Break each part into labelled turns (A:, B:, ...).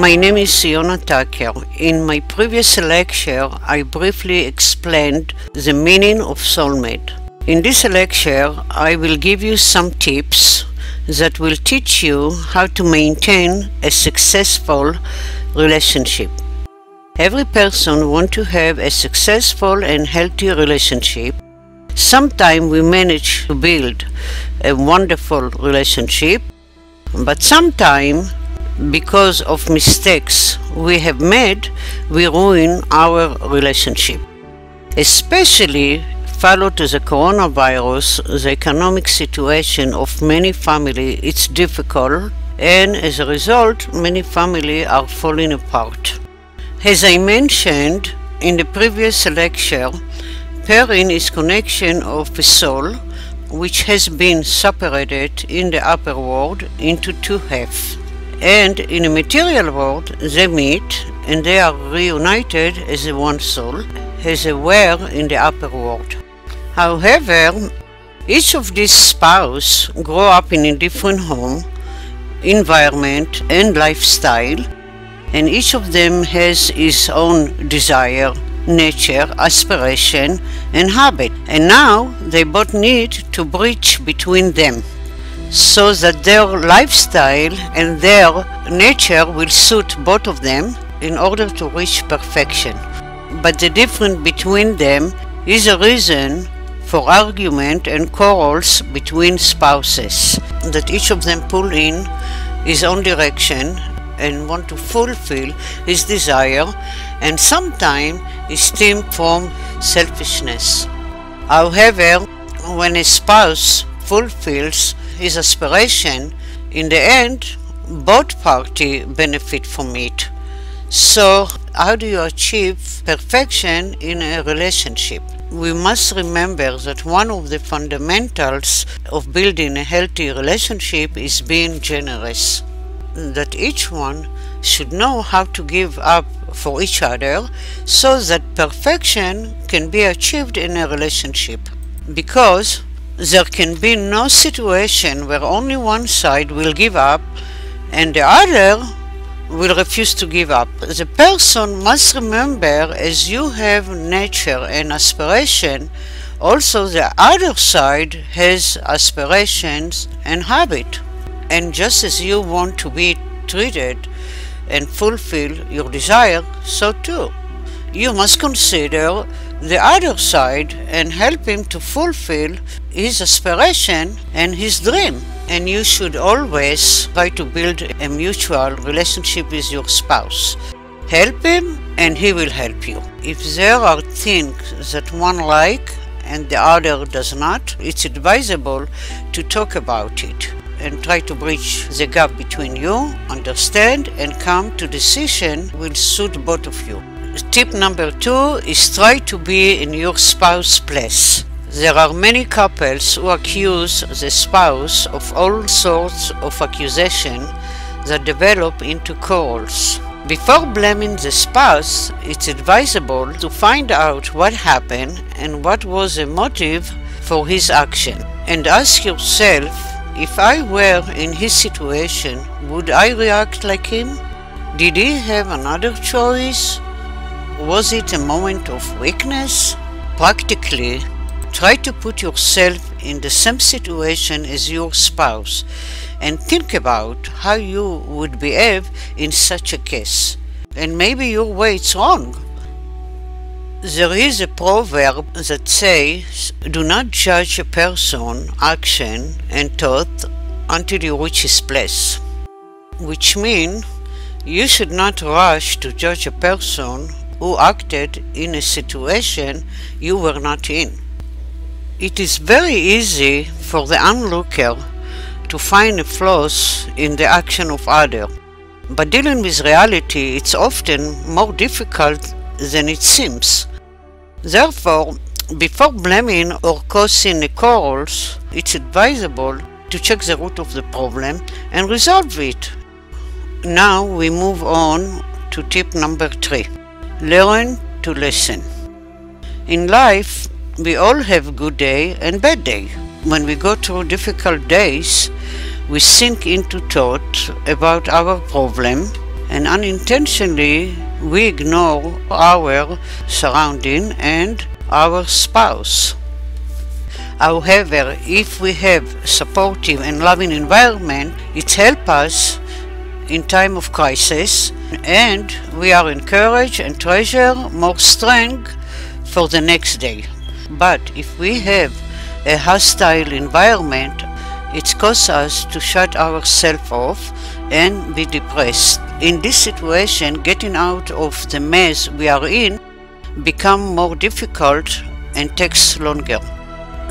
A: My name is Yona Tucker. In my previous lecture, I briefly explained the meaning of soulmate. In this lecture, I will give you some tips that will teach you how to maintain a successful relationship. Every person wants to have a successful and healthy relationship. Sometimes we manage to build a wonderful relationship, but sometimes because of mistakes we have made, we ruin our relationship. Especially following the coronavirus, the economic situation of many families is difficult, and as a result, many families are falling apart. As I mentioned in the previous lecture, pairing is connection of a soul which has been separated in the upper world into two halves. And in the material world, they meet and they are reunited as one soul, as they were in the upper world. However, each of these spouses grow up in a different home, environment, and lifestyle, and each of them has his own desire, nature, aspiration, and habit. And now they both need to bridge between them, so that their lifestyle and their nature will suit both of them in order to reach perfection. But the difference between them is a reason for argument and quarrels between spouses, that each of them pull in his own direction and want to fulfill his desire, and sometimes it stems from selfishness. However, when a spouse fulfills his aspiration, in the end, both parties benefit from it. So, how do you achieve perfection in a relationship? We must remember that one of the fundamentals of building a healthy relationship is being generous. That each one should know how to give up for each other so that perfection can be achieved in a relationship. Because there can be no situation where only one side will give up and the other will refuse to give up. The person must remember, as you have nature and aspiration, also the other side has aspirations and habit. And just as you want to be treated and fulfill your desire, so too. You must consider the other side and help him to fulfill his aspiration and his dream. And you should always try to build a mutual relationship with your spouse. Help him and he will help you. If there are things that one likes and the other does not, it's advisable to talk about it and try to bridge the gap between you, understand, and come to decision will suit both of you. Tip number 2 is try to be in your spouse's place. There are many couples who accuse the spouse of all sorts of accusations that develop into quarrels. Before blaming the spouse, it's advisable to find out what happened and what was the motive for his action. And ask yourself, if I were in his situation, would I react like him? Did he have another choice? Was it a moment of weakness? Practically, try to put yourself in the same situation as your spouse and think about how you would behave in such a case. And maybe your way is wrong. There is a proverb that says, do not judge a person, action, and thought until you reach his place. Which means you should not rush to judge a person who acted in a situation you were not in. It is very easy for the onlooker to find flaws in the action of others, but dealing with reality is often more difficult than it seems. Therefore, before blaming or causing quarrels, it's advisable to check the root of the problem and resolve it. Now we move on to tip number 3. Learn to listen. In life, we all have good day and bad day. When we go through difficult days, we sink into thought about our problem and unintentionally we ignore our surrounding and our spouse. However, if we have a supportive and loving environment, it helps us in time of crisis, and we are encouraged and treasure more strength for the next day. But if we have a hostile environment, it causes us to shut ourselves off and be depressed. In this situation, getting out of the mess we are in becomes more difficult and takes longer.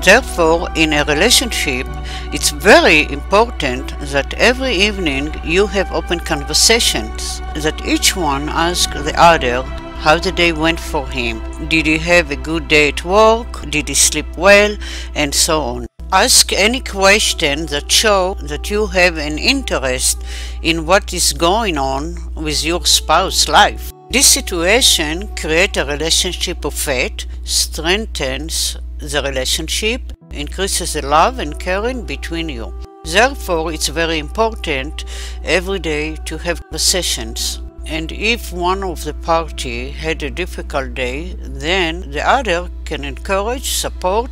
A: Therefore, in a relationship, it's very important that every evening you have open conversations, that each one asks the other how the day went for him. Did he have a good day at work? Did he sleep well? And so on. Ask any question that show that you have an interest in what is going on with your spouse's life. This situation creates a relationship of faith, strengthens the relationship, increases the love and caring between you. Therefore, it's very important every day to have conversations. And if one of the party had a difficult day, then the other can encourage, support,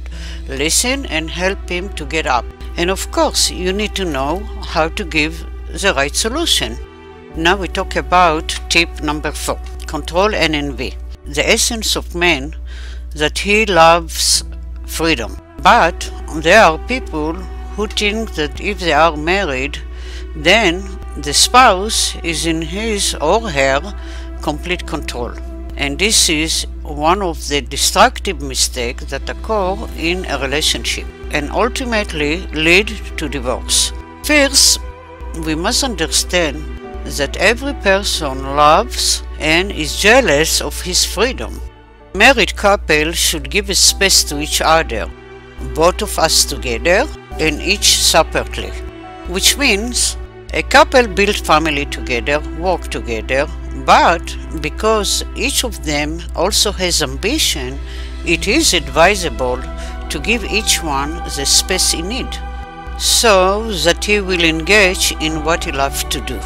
A: listen and help him to get up. And of course, you need to know how to give the right solution. Now we talk about tip number 4, control and envy. The essence of man that he loves freedom. But there are people who think that if they are married, then the spouse is in his or her complete control. And this is one of the destructive mistakes that occur in a relationship and ultimately lead to divorce. First, we must understand that every person loves and is jealous of his freedom. Married couple should give a space to each other, both of us together and each separately, which means a couple build family together, work together, but because each of them also has ambition, it is advisable to give each one the space he needs, so that he will engage in what he loves to do.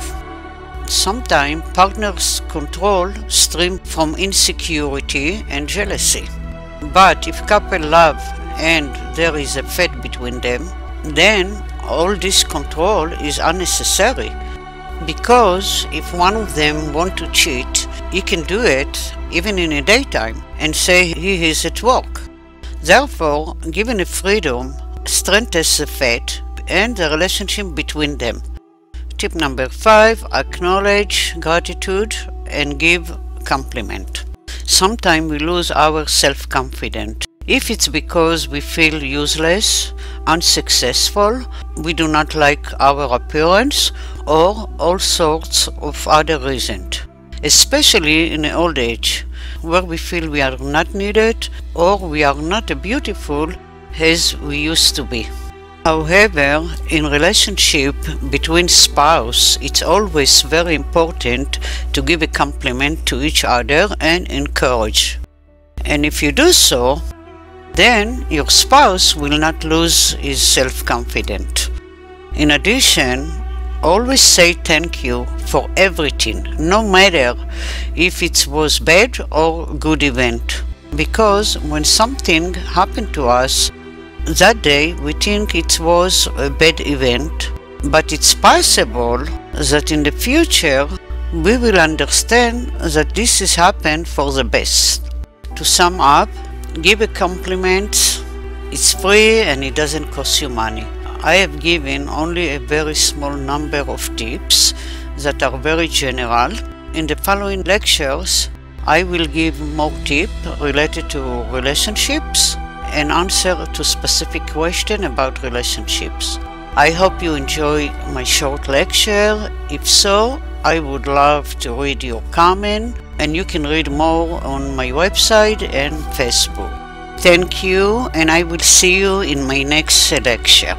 A: Sometimes partners' control stems from insecurity and jealousy. But if couple love and there is a faith between them, then all this control is unnecessary. Because if one of them wants to cheat, he can do it even in the daytime and say he is at work. Therefore, giving a freedom strengthens the faith and the relationship between them. Tip number 5, acknowledge gratitude and give compliment. Sometimes we lose our self-confidence. If it's because we feel useless, unsuccessful, we do not like our appearance, or all sorts of other reasons. Especially in old age, where we feel we are not needed or we are not as beautiful as we used to be. However, in relationship between spouse, it's always very important to give a compliment to each other and encourage. And if you do so, then your spouse will not lose his self-confidence. In addition, always say thank you for everything, no matter if it was bad or good event. Because when something happened to us, that day we think it was a bad event, but it's possible that in the future we will understand that this has happened for the best. To sum up, give a compliment. It's free and it doesn't cost you money. I have given only a very small number of tips that are very general. In the following lectures, I will give more tips related to relationships and answer to specific questions about relationships. I hope you enjoy my short lecture. If so, I would love to read your comment, and you can read more on my website and Facebook. Thank you, and I will see you in my next lecture.